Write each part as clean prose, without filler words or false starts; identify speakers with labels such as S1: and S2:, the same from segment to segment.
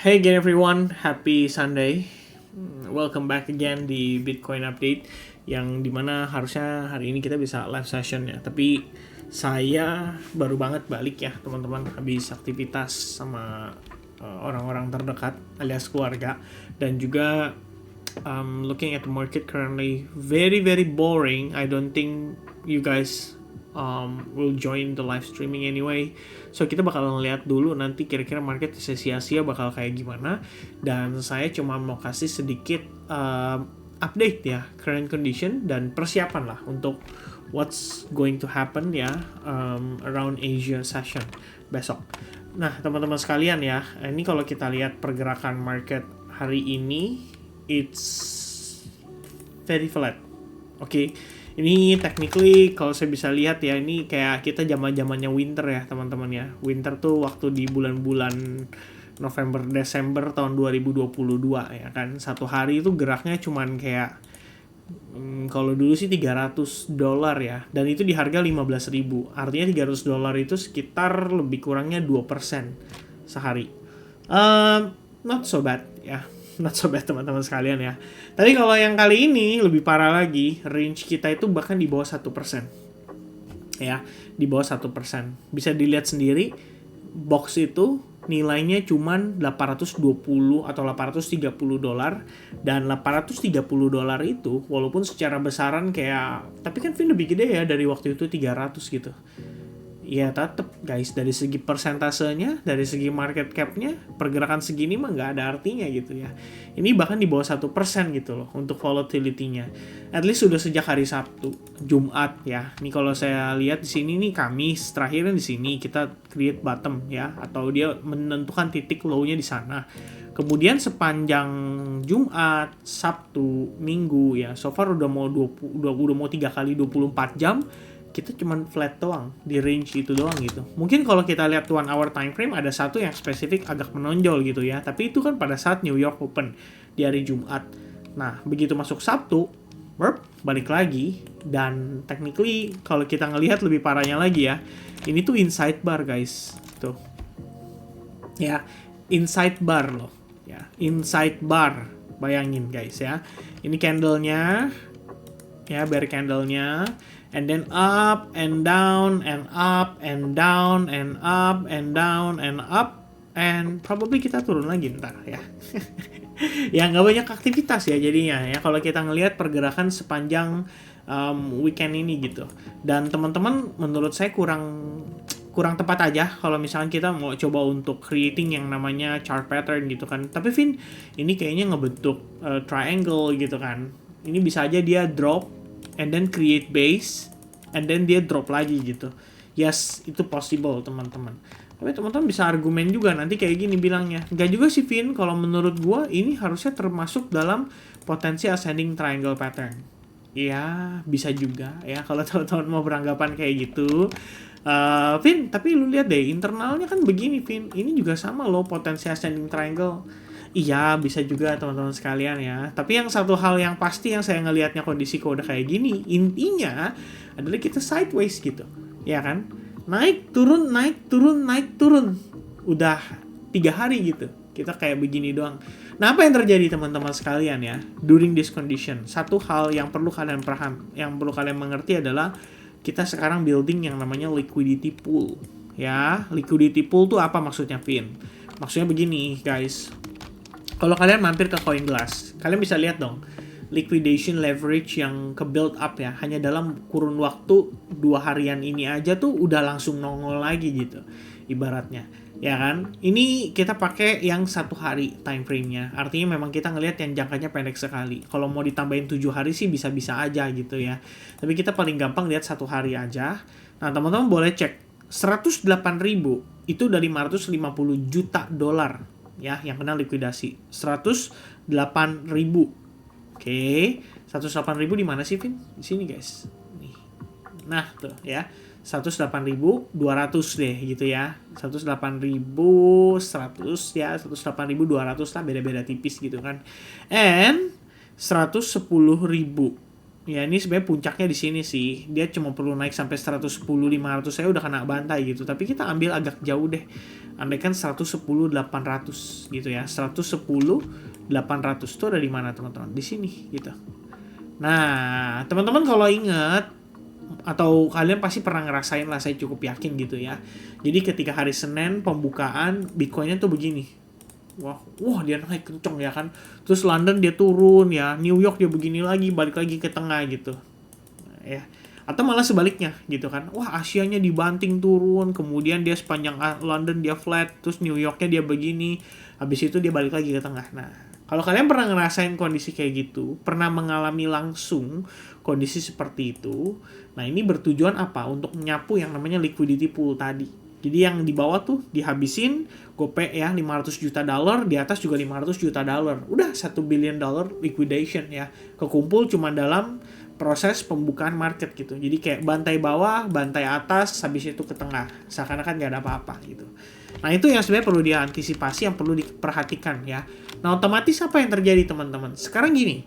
S1: Hey again everyone, happy Sunday. Welcome back again di Bitcoin Update yang dimana harusnya hari ini kita bisa live session ya. Tapi saya baru banget balik ya teman-teman, habis aktivitas sama orang-orang terdekat alias keluarga. Dan juga looking at the market currently very very boring. I don't think you guys will join the live streaming anyway. So kita bakal ngeliat dulu nanti kira-kira market di sesi Asia bakal kayak gimana. Dan saya cuma mau kasih sedikit update ya, current condition dan persiapan lah untuk what's going to happen ya around Asia session besok. Nah teman-teman sekalian ya, ini kalau kita lihat pergerakan market hari ini, it's very flat. Oke. Ini technically kalau saya bisa lihat ya, ini kayak kita zaman-zamannya winter ya teman-teman ya. Winter tuh waktu di bulan-bulan November Desember tahun 2022 ya kan. Satu hari itu geraknya cuman kayak kalau dulu sih $300 ya, dan itu di harga 15.000. Artinya $300 itu sekitar lebih kurangnya 2% sehari. Not so bad ya. Not so bad teman-teman sekalian ya. Tapi kalau yang kali ini lebih parah lagi, range kita itu bahkan di bawah 1%. Ya, di bawah 1%. Bisa dilihat sendiri, box itu nilainya cuman 820 atau $830. Dan $830 itu, walaupun secara besaran kayak, tapi kan Vin lebih gede ya dari waktu itu 300 gitu. Ya tetap guys, dari segi persentasenya, dari segi market capnya, pergerakan segini mah nggak ada artinya gitu ya. Ini bahkan di bawah 1% gitu loh untuk volatility-nya. At least sudah sejak hari Sabtu, Jumat ya. Ini kalau saya lihat di sini nih, Kamis terakhirnya di sini kita create bottom ya, atau dia menentukan titik low-nya di sana. Kemudian sepanjang Jumat, Sabtu, Minggu ya, so far udah mau 3 kali 24 jam kita cuman flat doang, di range itu doang gitu. Mungkin kalau kita lihat 1 hour time frame ada satu yang spesifik agak menonjol gitu ya, tapi itu kan pada saat New York Open di hari Jumat. Nah, begitu masuk Sabtu, balik lagi, dan technically kalau kita ngelihat lebih parahnya lagi ya, ini tuh inside bar guys. Tuh. Ya, inside bar loh. Ya, inside bar. Bayangin guys ya. Ini candlenya, ya, bear candlenya. And then up and down and up and down and up and down and up, and probably kita turun lagi ntar ya. Ya nggak banyak aktivitas ya jadinya ya kalau kita ngelihat pergerakan sepanjang weekend ini gitu. Dan teman-teman menurut saya kurang tepat aja kalau misalkan kita mau coba untuk creating yang namanya chart pattern gitu kan. Tapi Vin, ini kayaknya ngebentuk triangle gitu kan. Ini bisa aja dia drop and then create base, and then dia drop lagi gitu. Yes, itu possible teman-teman. Tapi teman-teman bisa argumen juga nanti kayak gini bilangnya. Enggak juga sih Vin, kalau menurut gua ini harusnya termasuk dalam potensi ascending triangle pattern. Ya, bisa juga ya kalau teman-teman mau beranggapan kayak gitu. Vin, tapi lu lihat deh, internalnya kan begini Vin. Ini juga sama loh potensi ascending triangle. Iya, bisa juga teman-teman sekalian ya. Tapi yang satu hal yang pasti yang saya ngelihatnya kondisi kok udah kayak gini, intinya adalah kita sideways gitu. Ya kan? Naik, turun, naik, turun, naik, turun. Udah 3 hari gitu. Kita kayak begini doang. Nah, apa yang terjadi teman-teman sekalian ya? During this condition, satu hal yang perlu kalian paham, yang perlu kalian mengerti adalah kita sekarang building yang namanya liquidity pool. Ya, liquidity pool tuh apa maksudnya, Vin? Maksudnya begini, guys. Kalau kalian mampir ke CoinGlass, kalian bisa lihat dong liquidation leverage yang ke build up ya, hanya dalam kurun waktu 2 harian ini aja tuh udah langsung nongol lagi gitu ibaratnya, ya kan? Ini kita pakai yang 1 hari time frame-nya, artinya memang kita ngelihat yang jangkanya pendek sekali. Kalau mau ditambahin 7 hari sih bisa-bisa aja gitu ya, tapi kita paling gampang lihat 1 hari aja. Nah teman-teman boleh cek 108.000 itu dari $550 juta ya yang kena likuidasi. 108.000. Oke, 108.000 di mana sih, Vin? Di sini, guys. Nih. Nah, tuh ya. 108.200 deh gitu ya. 108.100 ya, 108.200 lah, beda-beda tipis gitu kan. And 110.000. Ya ini sebenarnya puncaknya di sini sih. Dia cuma perlu naik sampai 110.500 saya udah kena bantai gitu. Tapi kita ambil agak jauh deh. Andaikan 110.800 gitu ya. 110.800 itu ada di mana teman-teman? Di sini gitu. Nah, teman-teman kalau ingat atau kalian pasti pernah ngerasain lah, saya cukup yakin gitu ya. Jadi ketika hari Senin pembukaan Bitcoin-nya tuh begini. Wah dia naik kenceng ya kan. Terus London dia turun ya, New York dia begini lagi, balik lagi ke tengah gitu. Ya. Atau malah sebaliknya gitu kan. Wah, Asianya dibanting turun, kemudian dia sepanjang London dia flat, terus New Yorknya dia begini, habis itu dia balik lagi ke tengah. Nah, kalau kalian pernah ngerasain kondisi kayak gitu, pernah mengalami langsung kondisi seperti itu, nah ini bertujuan apa? Untuk menyapu yang namanya liquidity pool tadi. Jadi yang di bawah tuh dihabisin, gope ya, 500 juta dolar, di atas juga 500 juta dolar. Udah 1 billion dollar liquidation ya. Kekumpul cuma dalam proses pembukaan market gitu. Jadi kayak bantai bawah, bantai atas, habis itu ke tengah. Seakan-akan nggak ada apa-apa gitu. Nah itu yang sebenarnya perlu diantisipasi, yang perlu diperhatikan ya. Nah otomatis apa yang terjadi teman-teman? Sekarang gini,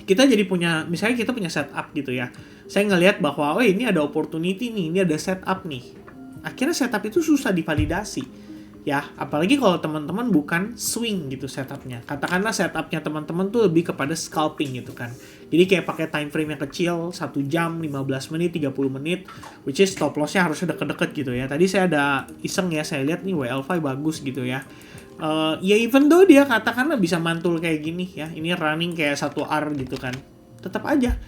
S1: kita jadi punya, misalnya kita punya setup gitu ya. Saya ngelihat bahwa, oh ini ada opportunity nih, ini ada setup nih. Akhirnya setup itu susah divalidasi. Ya, apalagi kalau teman-teman bukan swing gitu setupnya. Katakanlah setupnya teman-teman tuh lebih kepada scalping gitu kan. Jadi kayak pakai time frame yang kecil, 1 jam, 15 menit, 30 menit, which is stop loss-nya harusnya deket-deket gitu ya. Tadi saya ada iseng ya, saya lihat nih WL5 bagus gitu ya. Ya even though dia katakanlah bisa mantul kayak gini ya, ini running kayak 1R gitu kan. Tetap aja,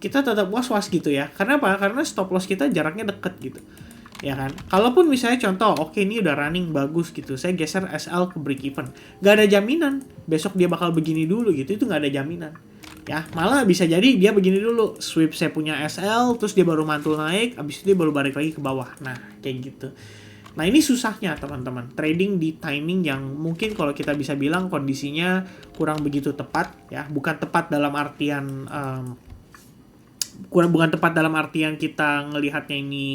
S1: kita tetap was-was gitu ya. Karena apa? Karena stop loss kita jaraknya deket gitu. Ya kan, kalaupun misalnya contoh, oke ini udah running bagus gitu, saya geser SL ke break even, nggak ada jaminan besok dia bakal begini dulu gitu, itu nggak ada jaminan ya. Malah bisa jadi dia begini dulu, sweep saya punya SL, terus dia baru mantul naik, abis itu dia baru balik lagi ke bawah. Nah kayak gitu. Nah ini susahnya teman-teman, trading di timing yang mungkin kalau kita bisa bilang kondisinya kurang begitu tepat ya. Bukan tepat dalam artian bukan tepat dalam artian kita ngelihatnya ini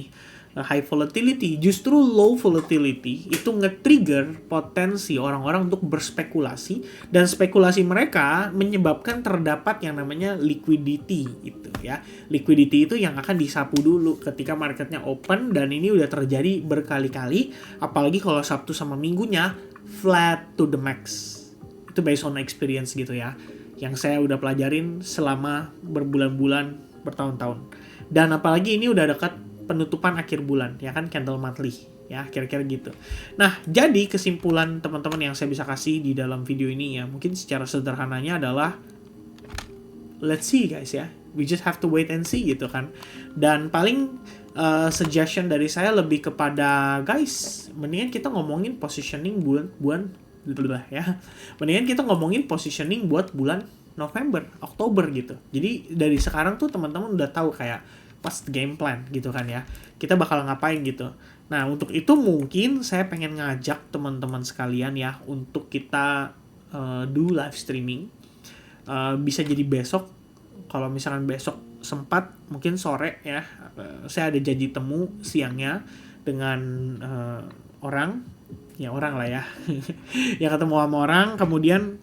S1: high volatility, justru low volatility itu nge-trigger potensi orang-orang untuk berspekulasi, dan spekulasi mereka menyebabkan terdapat yang namanya liquidity itu ya. Liquidity itu yang akan disapu dulu ketika marketnya open, dan ini udah terjadi berkali-kali, apalagi kalau Sabtu sama Minggunya flat to the max. Itu based on experience gitu ya, yang saya udah pelajarin selama berbulan-bulan, bertahun-tahun. Dan apalagi ini udah dekat penutupan akhir bulan ya kan, candle monthly ya, kira-kira gitu. Nah jadi kesimpulan teman-teman yang saya bisa kasih di dalam video ini ya, mungkin secara sederhananya adalah let's see guys ya, we just have to wait and see gitu kan. Dan paling suggestion dari saya lebih kepada guys, mendingan kita ngomongin positioning bulan ya, mendingan kita ngomongin positioning buat bulan November, Oktober gitu. Jadi dari sekarang tuh teman-teman udah tahu kayak pas game plan gitu kan ya, kita bakal ngapain gitu. Nah untuk itu mungkin saya pengen ngajak teman-teman sekalian ya, untuk kita do live streaming. Bisa jadi besok, kalau misalkan besok sempat, mungkin sore ya, saya ada janji temu siangnya dengan orang lah ya ya, ketemu sama orang, kemudian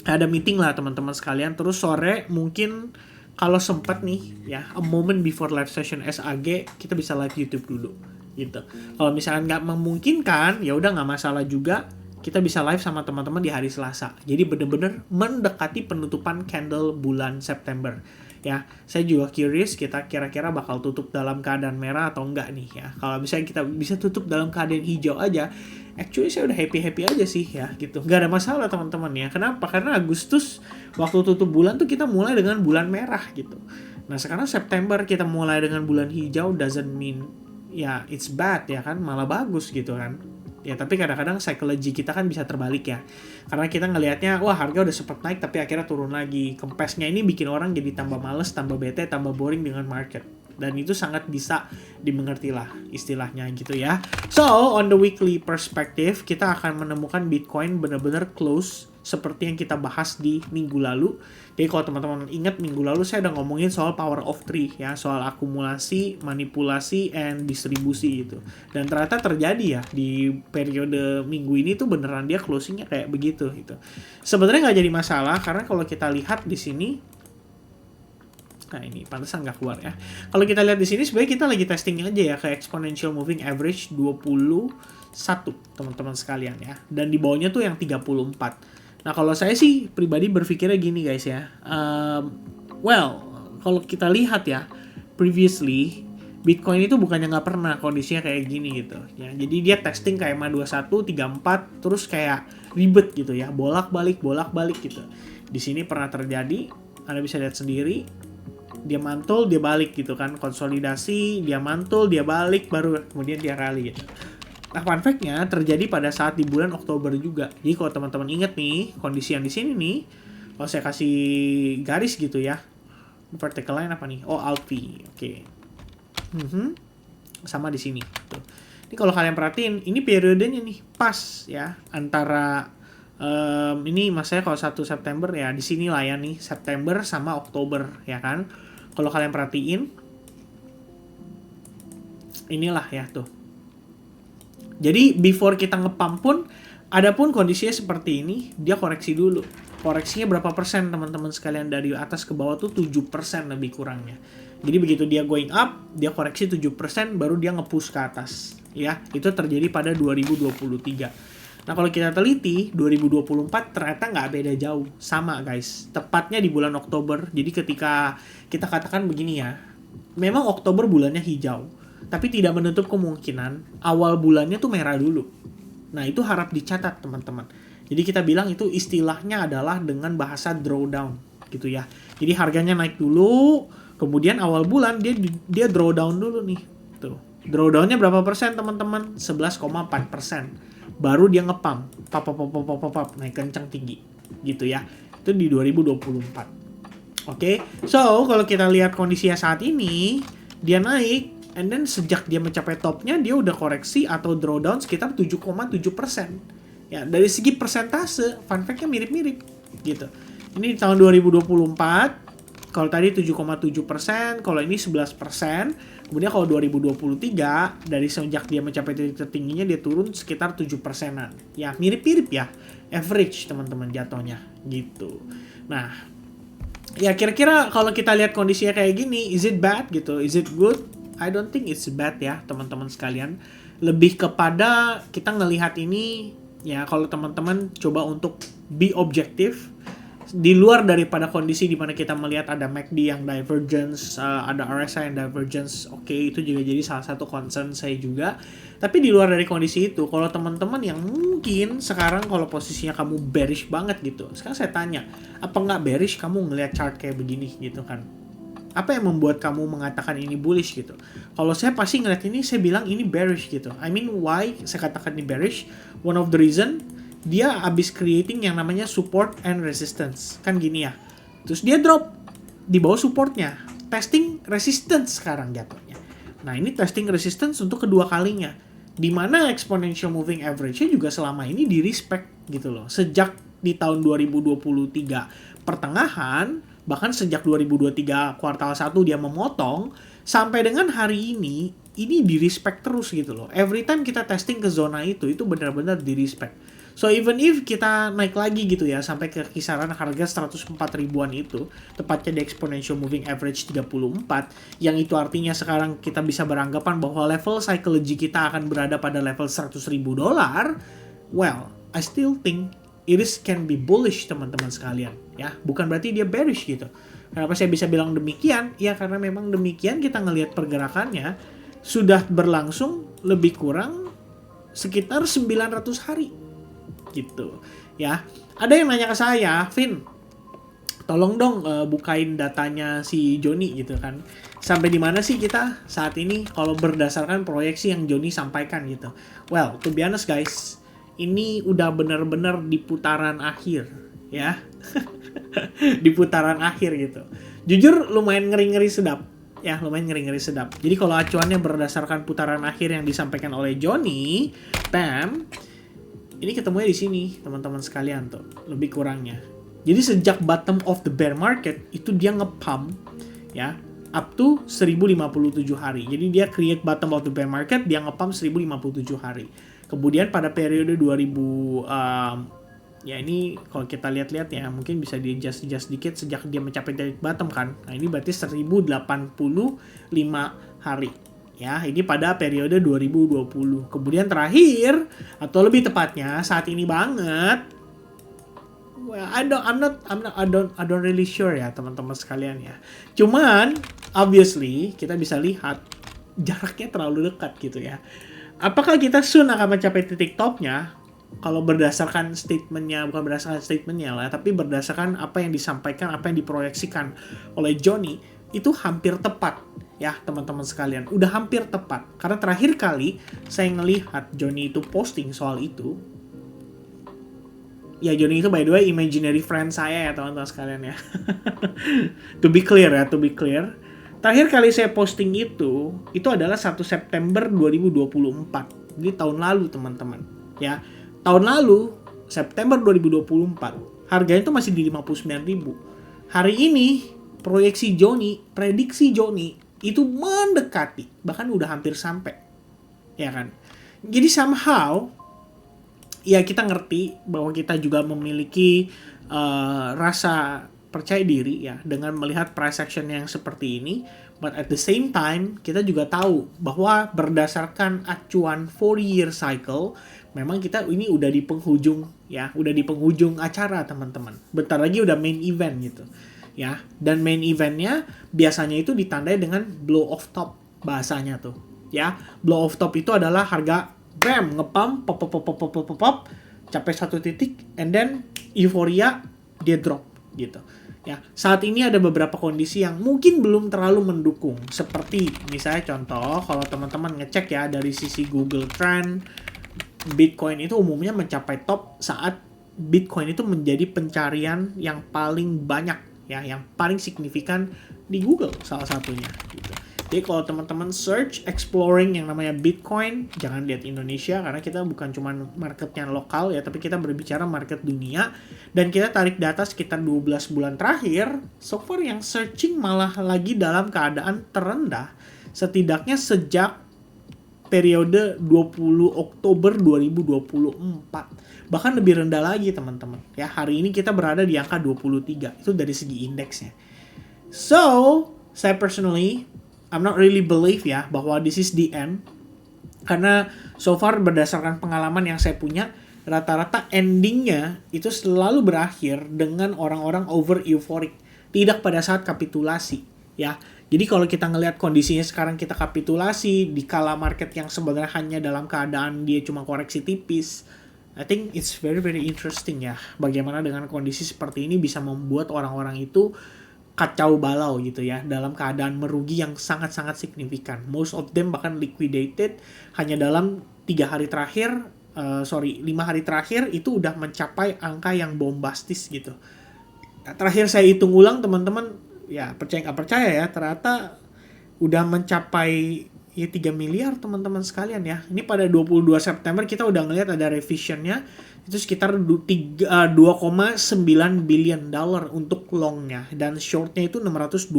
S1: ada meeting lah teman-teman sekalian. Terus sore mungkin kalau sempat nih ya, a moment before live session SAG, kita bisa live YouTube dulu gitu. Kalau misalkan nggak memungkinkan, ya udah nggak masalah juga, kita bisa live sama teman-teman di hari Selasa. Jadi bener-bener mendekati penutupan candle bulan September ya. Saya juga curious, kita kira-kira bakal tutup dalam keadaan merah atau enggak nih ya. Kalau misalnya kita bisa tutup dalam keadaan hijau aja, actually saya udah happy-happy aja sih ya gitu. Gak ada masalah teman-teman ya. Kenapa? Karena Agustus waktu tutup bulan tuh kita mulai dengan bulan merah gitu. Nah sekarang September kita mulai dengan bulan hijau, doesn't mean ya it's bad ya kan, malah bagus gitu kan. Ya tapi kadang-kadang psikologi kita kan bisa terbalik ya. Karena kita ngelihatnya, wah harga udah sempat naik tapi akhirnya turun lagi. Kempesnya ini bikin orang jadi tambah males, tambah bete, tambah boring dengan market. Dan itu sangat bisa dimengerti lah istilahnya gitu ya. So, on the weekly perspective, kita akan menemukan Bitcoin benar-benar close seperti yang kita bahas di minggu lalu. Jadi kalau teman-teman ingat, minggu lalu saya udah ngomongin soal power of three ya, soal akumulasi, manipulasi, and distribusi gitu. Dan ternyata terjadi ya di periode minggu ini tuh beneran dia closingnya kayak begitu gitu. Sebenarnya nggak jadi masalah, karena kalau kita lihat di sini Nah ini pantesan nggak keluar ya. Kalau kita lihat di sini sebenarnya kita lagi testing aja ya ke exponential moving average 21 teman-teman sekalian ya. Dan di bawahnya tuh yang 34. Nah kalau saya sih pribadi berpikirnya gini guys ya. Kalau kita lihat ya previously Bitcoin itu bukannya nggak pernah kondisinya kayak gini gitu ya. Jadi dia testing kayak EMA 21, 34 terus kayak ribet gitu ya. Bolak-balik gitu. Di sini pernah terjadi, Anda bisa lihat sendiri, dia mantul, dia balik gitu kan, konsolidasi, dia mantul, dia balik, baru kemudian dia rally gitu. Nah, fun fact-nya terjadi pada saat di bulan Oktober juga. Jadi kalau teman-teman ingat nih, kondisi yang di sini nih, kalau saya kasih garis gitu ya, vertical line apa nih? Oh, alt V. Oke. Sama di sini. Tuh. Ini kalau kalian perhatiin, ini periodenya nih pas ya antara ini maksudnya kalau 1 September ya di sini lah ya nih, September sama Oktober ya kan. Kalau kalian perhatiin inilah ya tuh. Jadi before kita ngepump pun ada pun kondisinya seperti ini, dia koreksi dulu. Koreksinya berapa persen teman-teman sekalian, dari atas ke bawah tuh 7% lebih kurangnya. Jadi begitu dia going up, dia koreksi 7%, baru dia nge-push ke atas. Ya, itu terjadi pada 2023. Nah, kalau kita teliti, 2024 ternyata nggak beda jauh. Sama, guys. Tepatnya di bulan Oktober. Jadi ketika kita katakan begini ya, memang Oktober bulannya hijau. Tapi tidak menutup kemungkinan awal bulannya tuh merah dulu. Nah, itu harap dicatat, teman-teman. Jadi kita bilang itu istilahnya adalah dengan bahasa drawdown, gitu ya. Jadi harganya naik dulu, kemudian awal bulan dia drawdown dulu nih. Tuh. Drawdownnya berapa persen, teman-teman? 11,4%. Baru dia ngepump, naik kencang tinggi, gitu ya. Itu di 2024. Oke, so kalau kita lihat kondisinya saat ini, dia naik, and then sejak dia mencapai topnya, dia udah koreksi atau drawdown sekitar 7,7%. Ya, dari segi persentase, fun fact-nya mirip-mirip, gitu. Ini di tahun 2024, kalau tadi 7,7%, kalau ini 11%. Kemudian kalau 2023, dari sejak dia mencapai titik tertingginya, dia turun sekitar 7%-an. Ya, mirip-mirip ya. Average, teman-teman, jatuhnya. Gitu. Nah, ya kira-kira kalau kita lihat kondisinya kayak gini, is it bad gitu? Is it good? I don't think it's bad ya, teman-teman sekalian. Lebih kepada kita ngelihat ini, ya kalau teman-teman coba untuk be objektif, di luar daripada kondisi di mana kita melihat ada MACD yang divergence, ada RSI yang divergence, oke, itu juga jadi salah satu concern saya juga. Tapi di luar dari kondisi itu, kalau teman-teman yang mungkin sekarang kalau posisinya kamu bearish banget gitu, sekarang saya tanya, apa nggak bearish kamu ngelihat chart kayak begini gitu kan? Apa yang membuat kamu mengatakan ini bullish gitu? Kalau saya pasti ngeliat ini, saya bilang ini bearish gitu. I mean, why saya katakan ini bearish? One of the reason, dia abis creating yang namanya support and resistance. Kan gini ya. Terus dia drop di bawah supportnya. Testing resistance sekarang jatuhnya. Nah, ini testing resistance untuk kedua kalinya. Dimana exponential moving average-nya juga selama ini di respect gitu loh. Sejak di tahun 2023 pertengahan, bahkan sejak 2023 kuartal 1 dia memotong, sampai dengan hari ini di respect terus gitu loh. Every time kita testing ke zona itu benar-benar di respect. So even if kita naik lagi gitu ya sampai ke kisaran harga 104 ribuan itu, tepatnya di exponential moving average 34, yang itu artinya sekarang kita bisa beranggapan bahwa level psychology kita akan berada pada level 100 ribu dolar. Well, I still think it can be bullish, teman-teman sekalian ya. Bukan berarti dia bearish gitu. Kenapa saya bisa bilang demikian? Ya karena memang demikian, kita ngelihat pergerakannya sudah berlangsung lebih kurang sekitar 900 hari gitu ya. Ada yang nanya ke saya, Vin, tolong dong bukain datanya si Joni gitu kan. Sampai di mana sih kita saat ini kalau berdasarkan proyeksi yang Joni sampaikan gitu. Well, to be honest guys, ini udah benar-benar di putaran akhir ya. Di putaran akhir gitu. Jujur lumayan ngeri-ngeri sedap. Ya, lumayan ngeri-ngeri sedap. Jadi kalau acuannya berdasarkan putaran akhir yang disampaikan oleh Joni, Pam, ini ketemunya di sini, teman-teman sekalian tuh, lebih kurangnya. Jadi sejak bottom of the bear market itu dia nge-pump ya up to 1057 hari. Jadi dia create bottom of the bear market, dia nge-pump 1057 hari. Kemudian pada periode 2023 Ya ini kalau kita lihat-lihat ya, mungkin bisa di-adjust dikit sejak dia mencapai titik bottom kan. Nah ini berarti 1085 hari. Ya, ini pada periode 2020. Kemudian terakhir, atau lebih tepatnya saat ini banget, well, I don't really sure ya teman-teman sekalian ya. Cuman, obviously kita bisa lihat jaraknya terlalu dekat gitu ya. Apakah kita soon akan mencapai titik topnya? Kalau berdasarkan statementnya, bukan berdasarkan statementnya lah, tapi berdasarkan apa yang disampaikan, apa yang diproyeksikan oleh Johnny, itu hampir tepat ya teman-teman sekalian. Udah hampir tepat. Karena terakhir kali saya ngelihat Johnny itu posting soal itu, ya Johnny itu by the way imaginary friend saya ya teman-teman sekalian ya. To be clear. Terakhir kali saya posting itu adalah 1 September 2024. Ini tahun lalu teman-teman ya. Tahun lalu, September 2024, harganya itu masih di 59.000. Hari ini, prediksi Johnny, itu mendekati, bahkan udah hampir sampai. Ya kan? Jadi somehow, ya kita ngerti bahwa kita juga memiliki rasa percaya diri ya dengan melihat price action yang seperti ini. But at the same time, kita juga tahu bahwa berdasarkan acuan 4-year cycle, memang kita ini udah di penghujung ya, udah di penghujung acara teman-teman. Bentar lagi udah main event gitu. Ya, dan main eventnya biasanya itu ditandai dengan blow off top bahasanya tuh. Ya, blow off top itu adalah harga bam ngepump pop capai satu titik and then euforia dia drop gitu. Ya, saat ini ada beberapa kondisi yang mungkin belum terlalu mendukung. Seperti misalnya contoh, kalau teman-teman ngecek ya dari sisi Google Trend, Bitcoin itu umumnya mencapai top saat Bitcoin itu menjadi pencarian yang paling banyak ya, yang paling signifikan di Google salah satunya gitu. Jadi kalau teman-teman search exploring yang namanya Bitcoin, jangan lihat Indonesia karena kita bukan cuma marketnya lokal ya, tapi kita berbicara market dunia. Dan kita tarik data sekitar 12 bulan terakhir, so far yang searching malah lagi dalam keadaan terendah. Setidaknya sejak periode 20 Oktober 2024. Bahkan lebih rendah lagi teman-teman. Ya, hari ini kita berada di angka 23. Itu dari segi indeksnya. So, saya personally I'm not really believe ya bahwa this is the end. Karena so far berdasarkan pengalaman yang saya punya, rata-rata endingnya itu selalu berakhir dengan orang-orang over euphoric. Tidak pada saat kapitulasi ya. Jadi kalau kita ngelihat kondisinya sekarang kita kapitulasi di kala market yang sebenarnya hanya dalam keadaan dia cuma koreksi tipis, I think it's very very interesting ya. Bagaimana dengan kondisi seperti ini bisa membuat orang-orang itu kacau balau gitu ya, dalam keadaan merugi yang sangat-sangat signifikan. Most of them bahkan liquidated hanya dalam 5 hari terakhir itu udah mencapai angka yang bombastis gitu. Nah, terakhir saya hitung ulang teman-teman, ya percaya nggak percaya ya, ternyata udah mencapai ya 3 miliar teman-teman sekalian ya. Ini pada 22 September kita udah ngelihat ada revisionnya, itu sekitar 2,9 billion dollar untuk longnya dan shortnya itu 626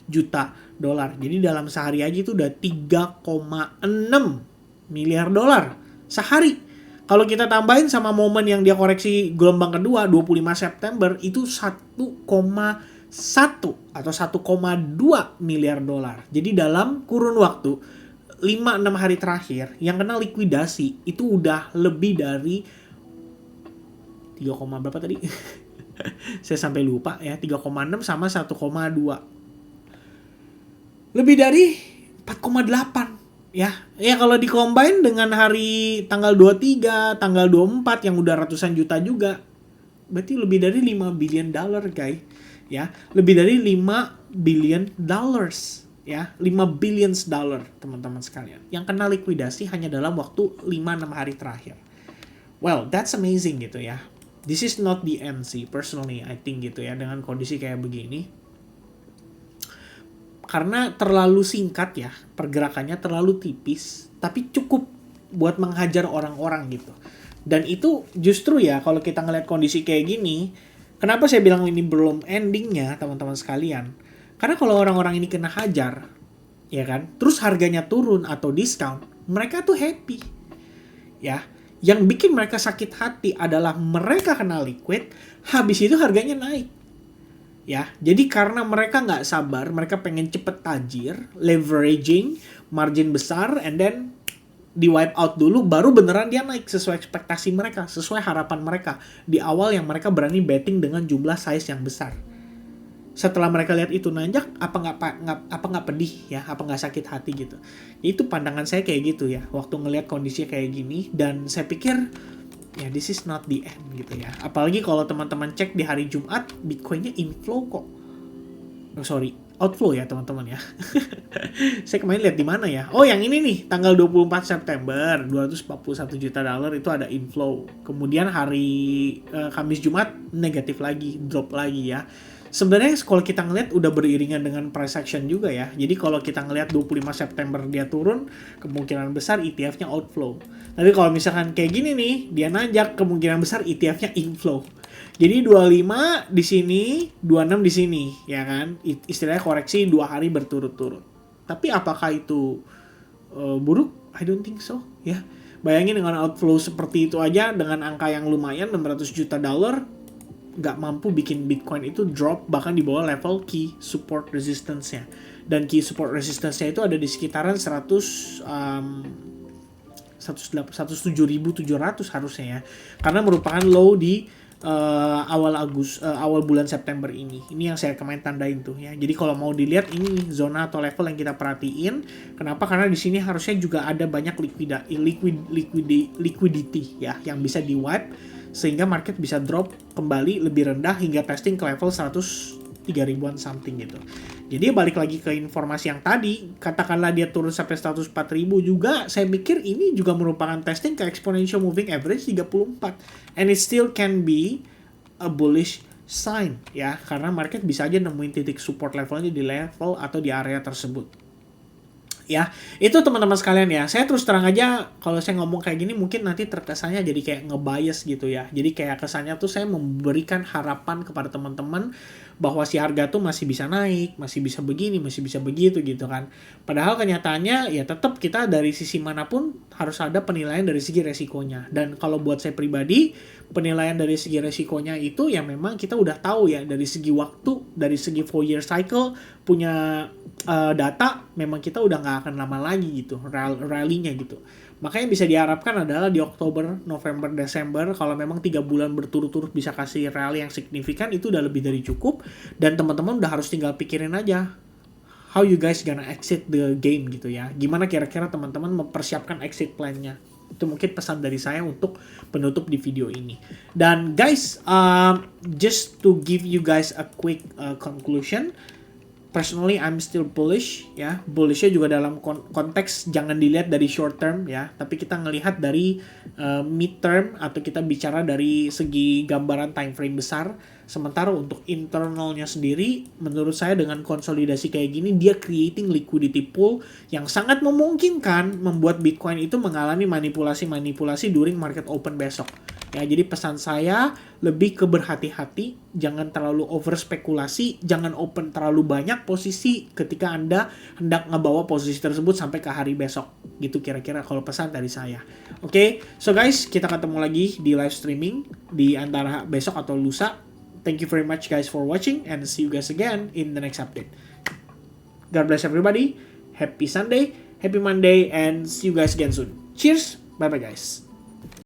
S1: juta dolar. Jadi dalam sehari aja itu udah 3,6 miliar dolar sehari. Kalau kita tambahin sama momen yang dia koreksi gelombang kedua 25 September itu 1,1 atau 1,2 miliar dolar. Jadi dalam kurun waktu 5-6 hari terakhir yang kena likuidasi itu udah lebih dari 3, berapa tadi? Saya sampai lupa ya, 3,6 sama 1,2. Lebih dari 4,8 ya. Ya kalau di-combine dengan hari tanggal 23, tanggal 24 yang udah ratusan juta juga, berarti lebih dari 5 billion dollar guys. Ya, lebih dari 5 billion dollars. Ya, 5 billions dollar teman-teman sekalian yang kena likuidasi hanya dalam waktu 5-6 hari terakhir. Well, that's amazing gitu ya. This is not the end sih, personally I think gitu ya, dengan kondisi kayak begini. Karena terlalu singkat ya, pergerakannya terlalu tipis, tapi cukup buat menghajar orang-orang gitu. Dan itu justru ya, kalau kita ngeliat kondisi kayak gini, kenapa saya bilang ini belum endingnya teman-teman sekalian? Karena kalau orang-orang ini kena hajar, ya kan, terus harganya turun atau discount, mereka tuh happy. Ya, Yang bikin mereka sakit hati adalah mereka kena liquid, habis itu harganya naik. Ya, jadi karena mereka nggak sabar, mereka pengen cepet tajir, leveraging, margin besar, and then di wipe out dulu, baru beneran dia naik sesuai ekspektasi mereka, sesuai harapan mereka. Di awal yang mereka berani betting dengan jumlah size yang besar. Setelah mereka lihat itu nanjak, apa nggak pedih ya, apa nggak sakit hati gitu. Itu pandangan saya kayak gitu ya, waktu ngelihat kondisinya kayak gini, dan saya pikir ya this is not the end gitu ya. Apalagi kalau teman-teman cek di hari Jumat, Bitcoinnya inflow kok. Outflow ya teman-teman ya. Saya kemarin lihat di mana ya? Oh, yang ini nih, tanggal 24 September, 241 juta dolar itu ada inflow. Kemudian hari Kamis Jumat negatif lagi, drop lagi ya. Sebenarnya kalau kita ngelihat udah beriringan dengan price action juga ya. Jadi kalau kita ngelihat 25 September dia turun, kemungkinan besar ETF-nya outflow. Tapi kalau misalkan kayak gini nih, dia nanjak, kemungkinan besar ETF-nya inflow. Jadi 25 di sini, 26 di sini, ya kan? Istilahnya koreksi 2 hari berturut-turut. Tapi apakah itu buruk? I don't think so, ya. Bayangin dengan outflow seperti itu aja, dengan angka yang lumayan, 600 juta dolar, nggak mampu bikin Bitcoin itu drop bahkan di bawah level key support resistance-nya. Dan key support resistance-nya itu ada di sekitaran 107.700 harusnya ya. Karena merupakan low di awal bulan September ini. Ini yang saya kemarin tandain tuh ya. Jadi kalau mau dilihat ini zona atau level yang kita perhatiin. Kenapa? Karena di sini harusnya juga ada banyak liquidity ya yang bisa di wipe sehingga market bisa drop kembali lebih rendah hingga testing ke level 103 ribuan something gitu. Jadi balik lagi ke informasi yang tadi, katakanlah dia turun sampai 104 ribu juga, saya pikir ini juga merupakan testing ke exponential moving average 34. And it still can be a bullish sign ya, karena market bisa aja nemuin titik support levelnya di level atau di area tersebut. Ya, itu teman-teman sekalian ya. Saya terus terang aja kalau saya ngomong kayak gini mungkin nanti terkesannya jadi kayak nge-bias gitu ya. Jadi kayak kesannya tuh saya memberikan harapan kepada teman-teman bahwa si harga tuh masih bisa naik, masih bisa begini, masih bisa begitu gitu kan. Padahal kenyataannya ya tetap kita dari sisi manapun harus ada penilaian dari segi resikonya. Dan kalau buat saya pribadi, penilaian dari segi resikonya itu ya memang kita udah tahu ya dari segi waktu, dari segi 4-year cycle punya data, memang kita udah nggak akan lama lagi gitu rally-nya gitu. Makanya bisa diharapkan adalah di Oktober, November, Desember kalau memang 3 bulan berturut-turut bisa kasih rally yang signifikan, itu udah lebih dari cukup. Dan teman-teman udah harus tinggal pikirin aja how you guys gonna exit the game gitu ya. Gimana kira-kira teman-teman mempersiapkan exit plan-nya. Itu mungkin pesan dari saya untuk penutup di video ini. Dan guys, just to give you guys a quick conclusion, personally I'm still bullish ya. Bullishnya juga dalam konteks jangan dilihat dari short term ya, tapi kita ngelihat dari mid term atau kita bicara dari segi gambaran time frame besar. Sementara untuk internalnya sendiri, menurut saya dengan konsolidasi kayak gini, dia creating liquidity pool yang sangat memungkinkan membuat Bitcoin itu mengalami manipulasi-manipulasi during market open besok. Ya, jadi pesan saya lebih ke berhati-hati, jangan terlalu over spekulasi, jangan open terlalu banyak posisi ketika Anda hendak ngebawa posisi tersebut sampai ke hari besok. Gitu kira-kira kalau pesan dari saya. Oke, so guys, kita ketemu lagi di live streaming di antara besok atau lusa. Thank you very much guys for watching and see you guys again in the next update. God bless everybody. Happy Sunday, happy Monday, and see you guys again soon. Cheers. Bye-bye guys.